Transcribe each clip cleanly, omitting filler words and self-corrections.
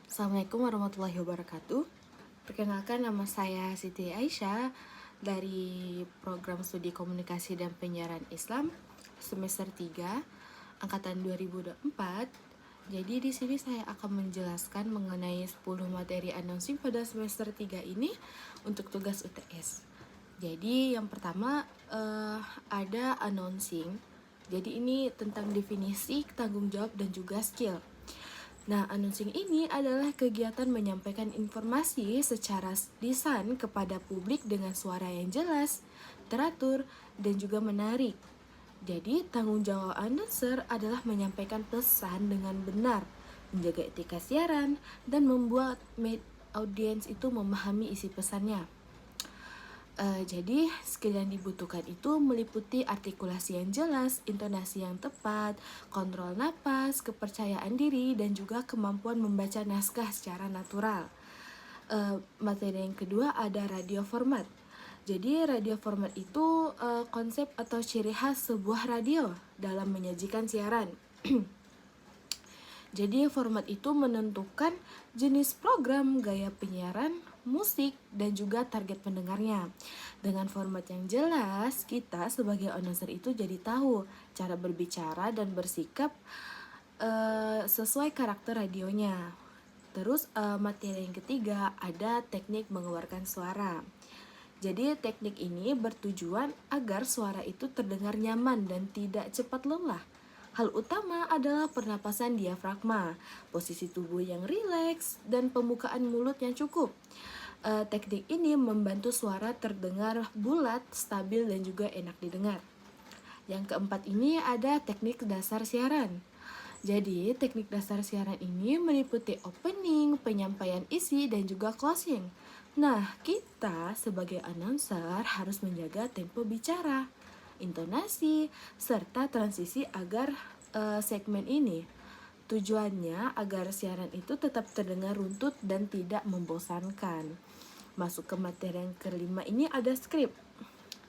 Assalamualaikum warahmatullahi wabarakatuh. Perkenalkan, nama saya Siti Aisyah dari Program Studi Komunikasi dan Penyiaran Islam semester 3 angkatan 2024. Jadi di sini saya akan menjelaskan mengenai 10 materi announcing pada semester 3 ini untuk tugas UTS. Jadi yang pertama ada announcing. Jadi ini tentang definisi, tanggung jawab, dan juga skill. Nah, announcing ini adalah kegiatan menyampaikan informasi secara lisan kepada publik dengan suara yang jelas, teratur, dan juga menarik. Jadi, tanggung jawab announcer adalah menyampaikan pesan dengan benar, menjaga etika siaran, dan membuat audiens itu memahami isi pesannya. Jadi, skill yang dibutuhkan itu meliputi artikulasi yang jelas, intonasi yang tepat, kontrol napas, kepercayaan diri, dan juga kemampuan membaca naskah secara natural. Materi yang kedua ada radio format. Jadi, radio format itu konsep atau ciri khas sebuah radio dalam menyajikan siaran. Jadi, format itu menentukan jenis program, gaya penyiaran, musik, dan juga target pendengarnya. Dengan format yang jelas, kita sebagai announcer itu jadi tahu cara berbicara dan bersikap sesuai karakter radionya. Terus materi yang ketiga ada teknik mengeluarkan suara. Jadi teknik ini bertujuan agar suara itu terdengar nyaman dan tidak cepat lelah. Hal utama adalah pernapasan diafragma, posisi tubuh yang rileks, dan pembukaan mulut yang cukup. Teknik ini membantu suara terdengar bulat, stabil, dan juga enak didengar. Yang keempat ini ada teknik dasar siaran. Jadi, teknik dasar siaran ini meliputi opening, penyampaian isi, dan juga closing. Nah, kita sebagai announcer harus menjaga tempo bicara, intonasi, serta transisi agar segmen ini. Tujuannya agar siaran itu tetap terdengar runtut dan tidak membosankan. Masuk ke materi yang kelima ini ada skrip.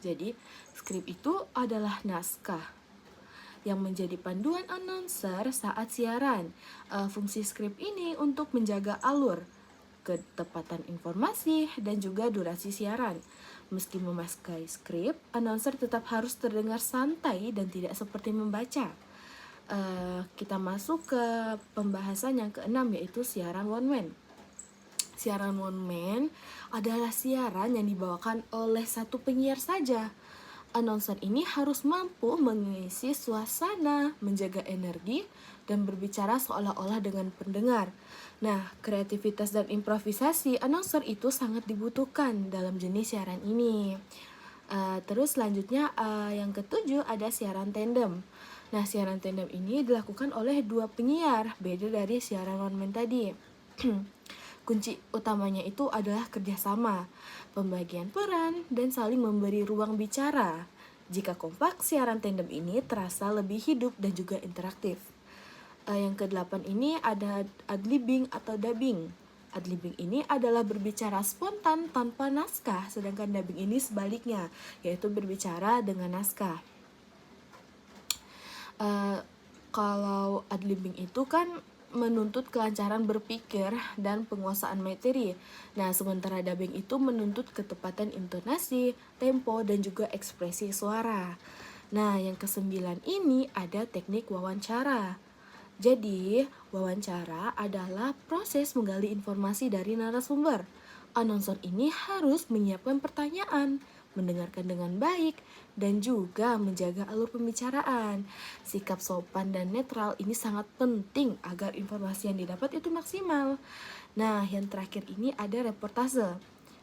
Jadi, skrip itu adalah naskah yang menjadi panduan announcer saat siaran. Fungsi skrip ini untuk menjaga alur, ketepatan informasi, dan juga durasi siaran. Meski memakai skrip, announcer tetap harus terdengar santai dan tidak seperti membaca. Kita masuk ke pembahasan yang keenam, yaitu siaran one man. Siaran one man adalah siaran yang dibawakan oleh satu penyiar saja. Announcer ini harus mampu mengisi suasana, menjaga energi, dan berbicara seolah-olah dengan pendengar. Nah, kreativitas dan improvisasi announcer itu sangat dibutuhkan dalam jenis siaran ini. Terus selanjutnya yang ketujuh ada siaran tandem. Nah, siaran tandem ini dilakukan oleh dua penyiar, beda dari siaran one man tadi. Kunci utamanya itu adalah kerjasama, pembagian peran, dan saling memberi ruang bicara. Jika kompak, siaran tandem ini terasa lebih hidup dan juga interaktif. Yang kedelapan ini ada adlibbing atau dubbing. Adlibbing ini adalah berbicara spontan tanpa naskah, sedangkan dubbing ini sebaliknya, yaitu berbicara dengan naskah. Kalau adlibbing itu kan menuntut kelancaran berpikir dan penguasaan materi. Nah, sementara dubbing itu menuntut ketepatan intonasi, tempo, dan juga ekspresi suara. Nah, yang kesembilan ini ada teknik wawancara. Jadi, wawancara adalah proses menggali informasi dari narasumber. Announcer ini harus menyiapkan pertanyaan, mendengarkan dengan baik, dan juga menjaga alur pembicaraan. Sikap sopan dan netral ini sangat penting agar informasi yang didapat itu maksimal. Nah, yang terakhir ini ada reportase.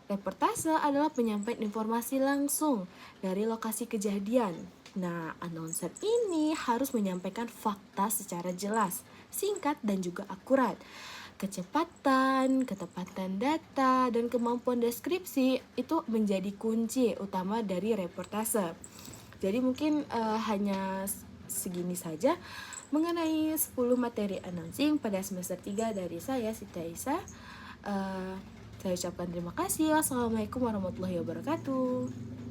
Reportase adalah penyampaian informasi langsung dari lokasi kejadian. Nah, announcer ini harus menyampaikan fakta secara jelas, singkat, dan juga akurat. Kecepatan, ketepatan data, dan kemampuan deskripsi itu menjadi kunci utama dari reportase. Jadi mungkin hanya segini saja mengenai 10 materi announcing pada semester 3 dari saya, Siti Aisyah. Saya ucapkan terima kasih. Wassalamualaikum warahmatullahi wabarakatuh.